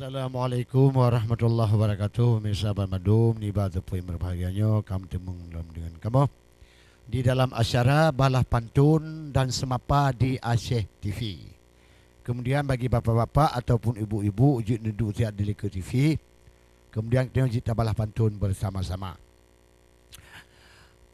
Assalamualaikum warahmatullahi wabarakatuh. Sahabat Madum, ni batupui berbahagiannya kamu temung dalam dengan kamu di dalam acara Balah Pantun dan Semapa di Aceh TV. Kemudian bagi bapa-bapa ataupun ibu-ibu uji nedu tiap di Lika TV. Kemudian kita uji Balah Pantun bersama-sama.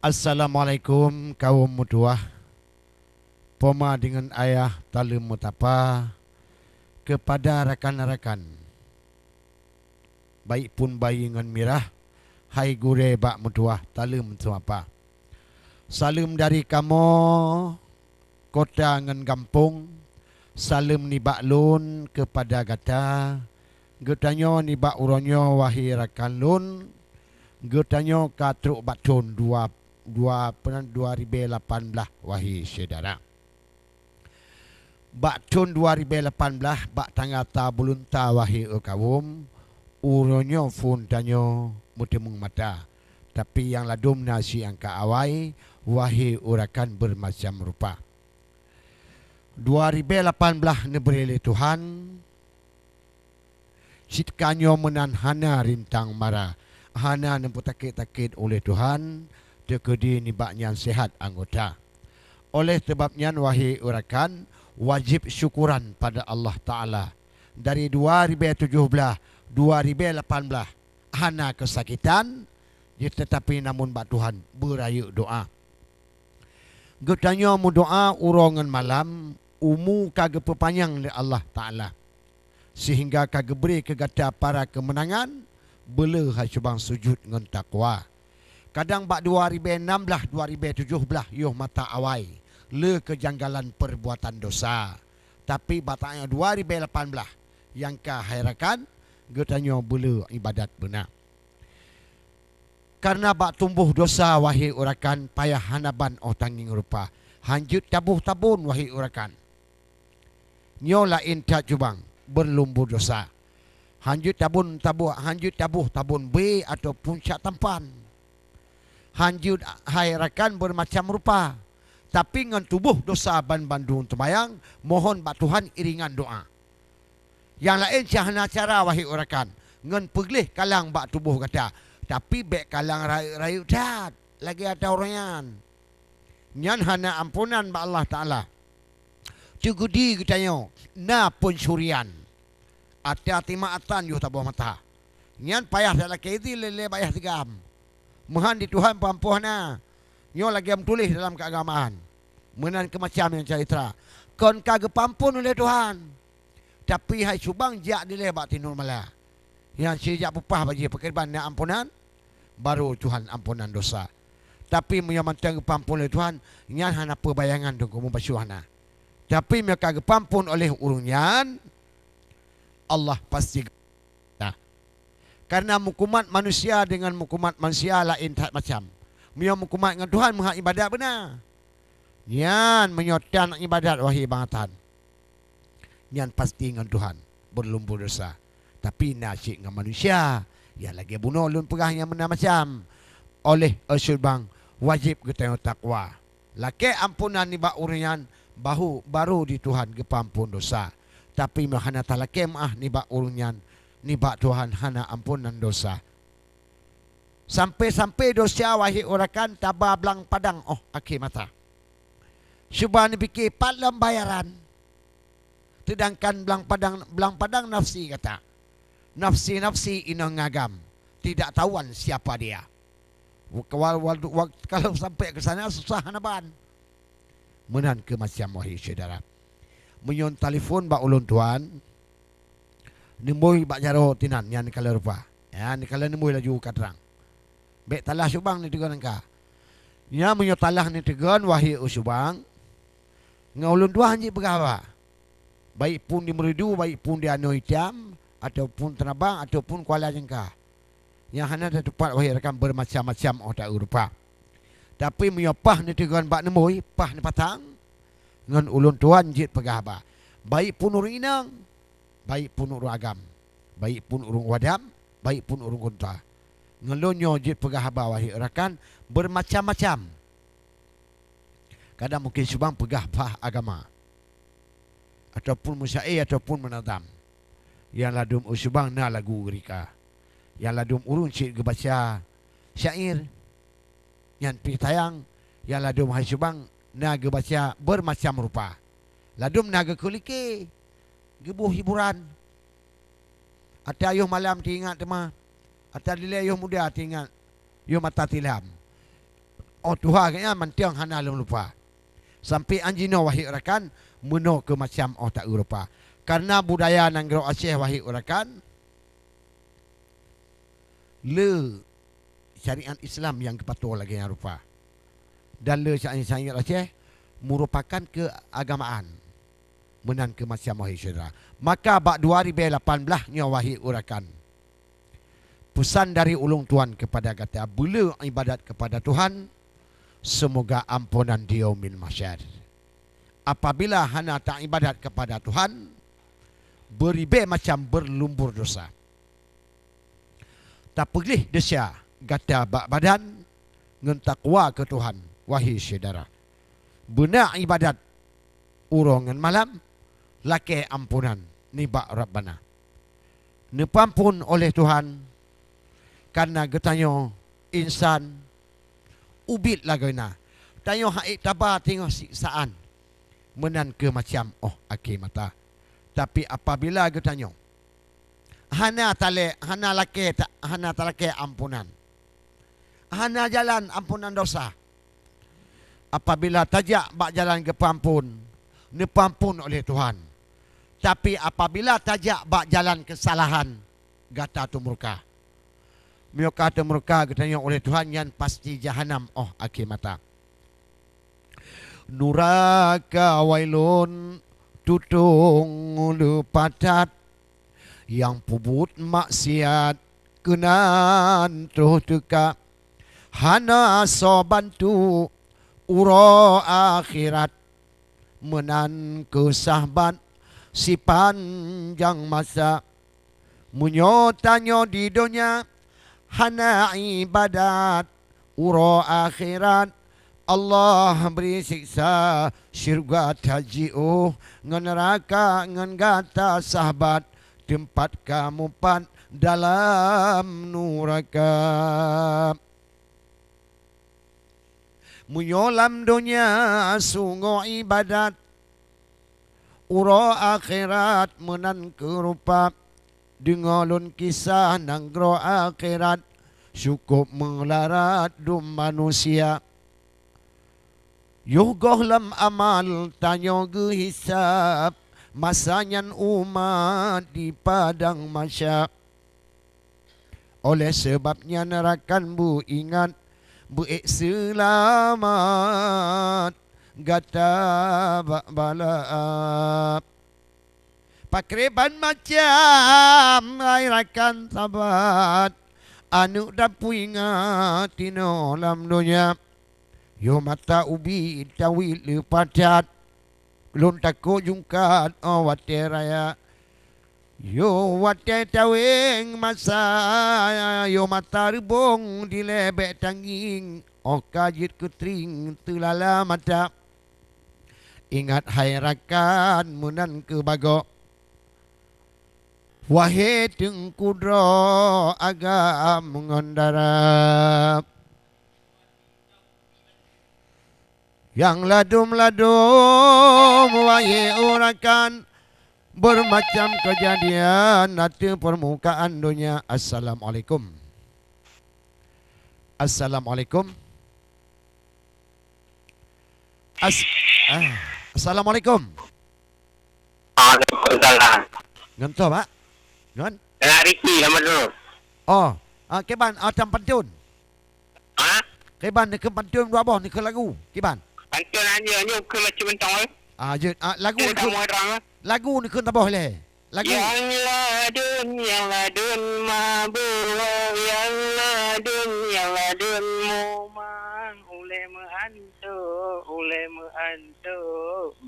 Assalamualaikum kaum mutuah. Poma dengan ayah talim mutapa kepada rakan-rakan, baik pun bayi dengan mirah, hai gure bak mutuah talim semapa. Salam dari kamu kota dengan kampung, salam ni bak lun kepada gata, getanyo ni bak uronyo wahi rakan lun, getanyo katruk batun 2018 wahi saudara. Bak tahun 2018 bak tanggal tabulunta wahi kawum uronyo fun tanyo mutemung mata, tapi yang ladum nasi angka awai wahi urakan bermacam rupa. 2018 neberi Tuhan sitkanyo menan hana rintang mara, hana nemputakit-takit oleh Tuhan tekedi ni baknya sehat anggota. Oleh sebabnya wahi urakan wajib syukuran pada Allah Ta'ala. Dari 2017, 2018 hana kesakitan, tetapi namun bak Tuhan berayu doa. Getanya mu doa urongan malam, umu kage pepanyang oleh Allah Ta'ala. Sehingga kage beri kegata para kemenangan, bela hasubang sujud dengan takwa. Kadang bak 2016, 2017, yuh mata awai. Le kejanggalan perbuatan dosa. Tapi batangnya 2018 yang kahirakan getanya bela ibadat benar. Karena bak tumbuh dosa wahi urakan payah hanaban tanging rupa. Hanjut tabuh tabun wahi urakan. Nyo lain tak jubang berlumbu dosa. Hanjut tabuh tabun B ataupun syak tampan. Hanjut hairakan bermacam rupa. Tapi dengan tubuh dosa ban bandung temayang, mohon bak Tuhan iringan doa. Yang lain syahna cara wahi urakan. Ngan peglih kalang bak tubuh kata. Tapi bek kalang rayu-rayu tak. Lagi ada orangan. Nyan hana ampunan bak Allah Ta'ala. Cugudi katanya. Na pun syurian. Hati-hati maatan yuh tabuh mata. Nyan payah dah laki itu lele bayah tigam. Mohan di Tuhan pampuhna. Nyo lagi tulis dalam keagamaan. Menan kemacam yang cerita. Kon kage pampun oleh Tuhan. Tapi hai subang jak dilebak tinul malah. Yang sejak pupah bagi pekerjaan yang ampunan. Baru Tuhan ampunan dosa. Tapi menyamantang pampun oleh Tuhan. Nyan hana perbayangan tu kumu basuhana. Tapi mereka kage pampun oleh urunyan. Allah pasti. Nah. Karena mukumat manusia dengan mukumat manusia lain tak macam. Mia mukumat dengan Tuhan menghak ibadat benar. Nyan menyotan ibadat wahi bangatan. Nyan pasti dengan Tuhan berlumbu dosa. Tapi nasyik dengan manusia. Ya lagi bunuh lun perah yang benar macam. Oleh bang wajib kita takwa. Laki ampunan ni bak urian baru di Tuhan kepampun dosa. Tapi mahana talake maah ni bak urian ni bak Tuhan hana ampunan dosa. Sampai-sampai dosa wahi urakan tabah belang padang akhir mata. Syubah ni fikir palam bayaran. Sedangkan belang padang nafsi kata. Nafsi ina ngagam. Tidak tahuan siapa dia. Kalau sampai ke sana susah naban. Menan ke macam wahi saudara. Menyon telefon bak ulun tuan. Nimbui bak jaro tinan yang kalau rupa. Ya ni kalau nimbui laju kadrang. Bek talah subang ni tegan engka. Nya menyo talah ni tegan wahi usubang. Ngaulun dua hanji berapa? Baik pun di Meridu, baik pun di Anu Hitam, ataupun Tenabang, ataupun Kuala Jengka. Yang hana ada tempat wahi rakam bermacam-macam tak rupa. Tapi menyo pah ni tegan bak nemui, pah ni patang. Ngan ulun tuan jit pegahaba. Baik pun urung inang, baik pun urung agam, baik pun urung wadam, baik pun urung kunta. Ngelonyo jit pegah wahi rakan bermacam-macam. Kadang mungkin subang pegah bah agama. Ataupun musyair ataupun menadam. Yang ladum usubang na lagu rika. Yang ladum urun cik gebaca syair. Yang pi tayang. Yang ladum hai subang na gebaca bermacam rupa. Ladum na ge kulike. Gebuh hiburan. Ata ayuh malam tingat tema. Ata dile ayuh muda tingat. Yo mata tilam. Oh Tuhan kaya mantiang hana lum lupa. Sampai anjino wahai rakan meno ke macam oh tak rupa. Karena budaya nanggro Aceh wahai rakan le syariat Islam yang kepatuh lagi yang rupa. Dan le syariat Aceh merupakan keagamaan. Menan ke macam wahai saudara. Maka bak 2018 nya wahai rakan. Pesan dari ulung Tuhan kepada kata bila ibadat kepada Tuhan, semoga ampunan di yaumil mahsyar. Apabila hana tak ibadat kepada Tuhan, beribe macam berlumpur dosa. Tak perlih desya kata bak badan ngen takwa ke Tuhan, wahai saudara. Benar ibadat urongan malam, laki ampunan ni bak Rabbana. Nepampun oleh Tuhan. Karena getanyo insan ubit lagana. Tanyo haik taba tengok siksaan. Menan ke macam oh aki mata. Tapi apabila getanyo hana talake ampunan. Hana jalan ampunan dosa. Apabila tajak bak jalan ke pampun, nepampun oleh Tuhan. Tapi apabila tajak bak jalan kesalahan, gata tu murka. Mereka murka katanya oleh Tuhan yang pasti jahanam oh akhir mata. Nuraka wailun tutung ulu patat yang pubut maksiat kenan tuh teka hana so bantu uro akhirat menan ke sahabat si panjang masa munyo tanyo di dunia hana ibadat uro akhirat Allah beri siksa syurga taji'uh ngan neraka ngan gata sahabat tempat kamu pan dalam neraka munyolam dunia sungo ibadat uro akhirat menan kerupa dengalun kisah nanggro akhirat cukup melarat dum manusia. Yugoh lam amal tanyo ge hisab masanyan umat di padang masya. Oleh sebabnya nerakan bu ingat bu selamat gata bala. Pakreban macam airakan sabat anu dapu ingat tino lam dunia. Yo mata ubi tawil lepadat lun tako jungkat oh wate raya. Yo wate tawing masa yo mata rebong di lebek tanging oh kajit kutring tulala mata. Ingat hairakan munan ke bagok. Wahai tengkudro agam mengondarap yang ladum-ladum wahai urakan bermacam kejadian nanti permukaan dunia. Assalamualaikum. Assalamualaikum. Assalamualaikum. Waalaikumsalam. Nganto pak? Ngan? Ricky nama dulu. Oh, keban tam pantun. Ha? Keban ni ke pantun dua boh ni ke lagu. Keban. Pantun aja ni ke macam mentang. Je lagu ni ke orang. lagu ni ke taboh le. Lagu. Yang ladun mabu, yang ladun mumang, ule meantu,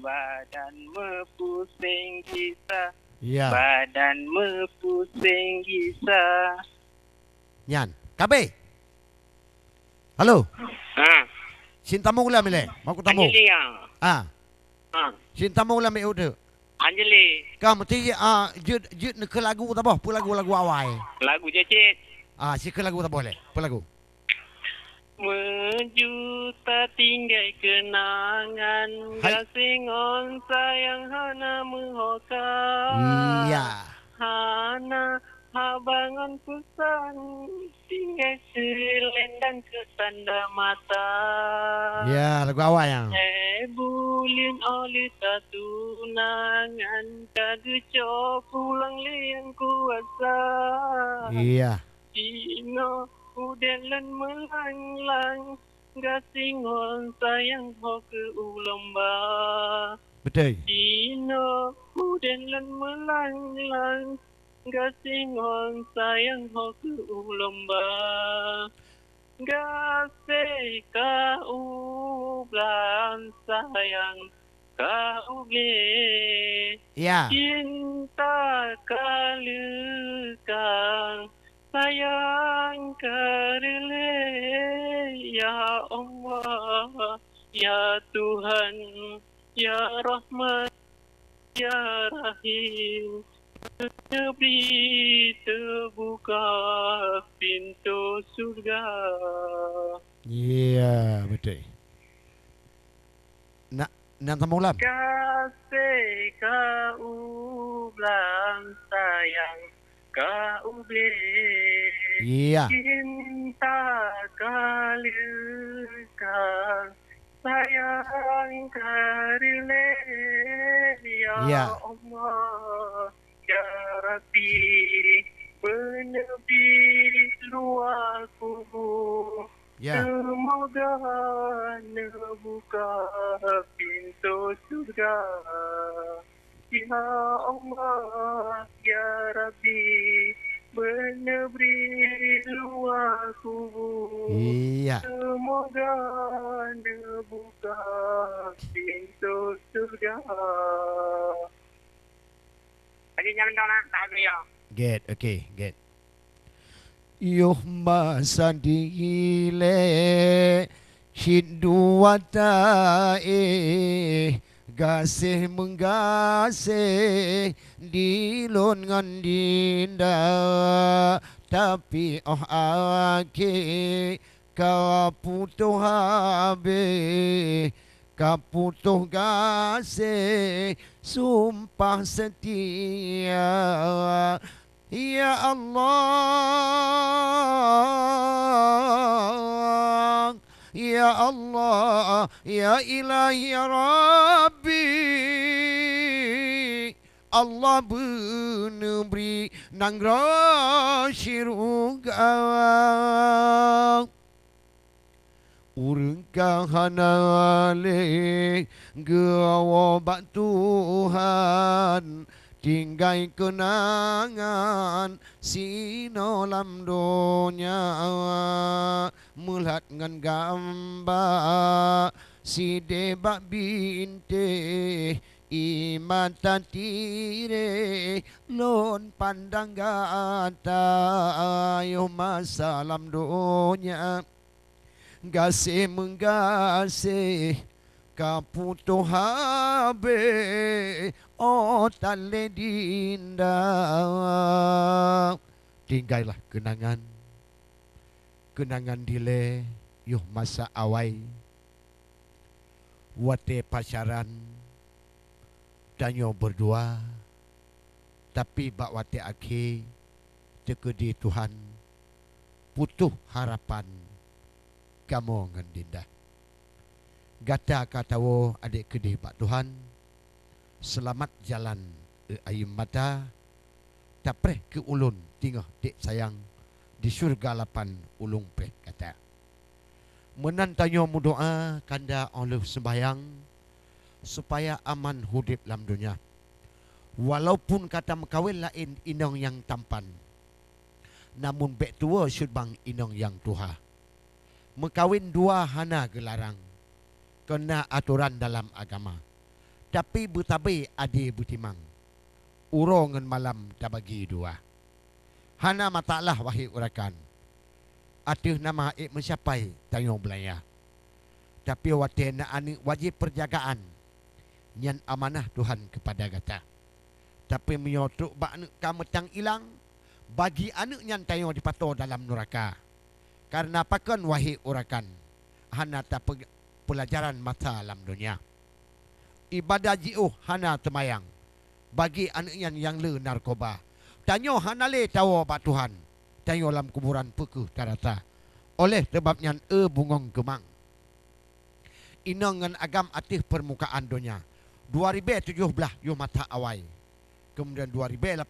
badan mepusing kisah. Ya. Badan mepusing kisah. Nyan. Kabe. Halo. Ha. Sin tamu ulam le. Mau ku tamu. Anjing yang. Ah. Ha. Sin tamu ulam e ude. Anjali. Kau mesti jut ke lagu tak apa? Apa lagu awal? Lagu je cik. Si ke lagu tak boleh. Apa lagu? Menjuta tinggai kenangan Hai. gasingon sayang hana menghoka. Iya. Hana habangan pusan tinggai selendang ketanda mata. Ya, lagu awal yang. Bulin oli tatunangan kageco pulang liang kuasa. Iya. Dino udelan melanglang gasingon sayang ho ke ulomba. Betul. Dino udelan melanglang gasingon sayang ho ke ulomba. Gasih ka ublan sayang ka uble. Ya. Cinta kalukang sayang karele. Ya Allah, ya Tuhan, ya Rahman, ya Rahim. Negeri terbuka pintu surga. Iya, betul. Nak tambah ulam? Kasih kau belang sayang kau beli. Iya. Cinta kalukang sayang karile. Ya. Allah, ya Rabbi, menepi luar kubur. Ya. Semoga nebuka pintu surga. Ya Allah, ya Rabbi, menebri luar kubur. Iya. Semoga nebuka pintu surga. Lagi jangan nak tak ya. Get, okay, get. Yuh masa dile hidwata gasih menggasih dilon ngan dinda tapi ake kaputuh habe kaputuh gasih sumpah setia. Ya Allah, Ya Allah, Ya Ilahi Ya Rabbi, Allah benebri nang rasyiruga. Urang kahanale gawa Tuhan tinggai kenangan sinolam donya melihat ngan gambar si debak binte iman tatire lon pandang gata ayo masalam donya gasih menggasih kaputuh habe tale dinda. Tinggailah kenangan dile yuh masa awai wate pacaran danyo berdua tapi bak wate akhir tekedi Tuhan putuh harapan kamu ngan dinda. Gata katawo adik kedih Pak Tuhan selamat jalan ayam mata tapreh ke ulun tingah dek sayang di syurga lapan ulung preh kata menantanyo mudoa kanda oleh sembayang supaya aman hudip dalam dunia walaupun kata mekawin lain inong yang tampan namun bek tua syudbang inong yang tuha mekawin dua hana gelarang kena aturan dalam agama. Tapi butabe adi butimang. Urongan malam dah bagi dua. Hana matalah wahai urakan. Atuh nama mencapai tayong belaya. Tapi wate na ani wajib perjagaan. Nyan amanah Tuhan kepada gata. Tapi menyotuk bak anak kamu tang hilang. Bagi anak yang tayo dipato dalam neraka. Karena pakan wahai urakan. Hana tak pelajaran mata dalam dunia. Ibadah jiuh hana temayang. Bagi anak yang le narkoba. Tanyo hana le tawa bak Tuhan. Tanyo dalam kuburan pekuh tarata. Oleh sebabnya bungong gemang. Inangan agam atih permukaan dunia. 2017 yo mata awai. Kemudian 2018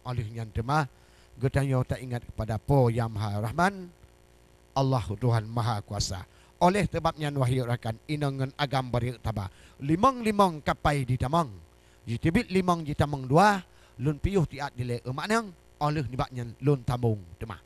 oleh yang temah. Getanyo tak ingat kepada Po Yang Maha Rahman. Allah Tuhan Maha Kuasa. Oleh sebabnya wahai rakan inangan agam beri tabah. Limang kapai di tamang. Jitibit limang di tamang dua. Lun piyuh tiat dile emaknang. Oleh nibaknya lun tamung temah.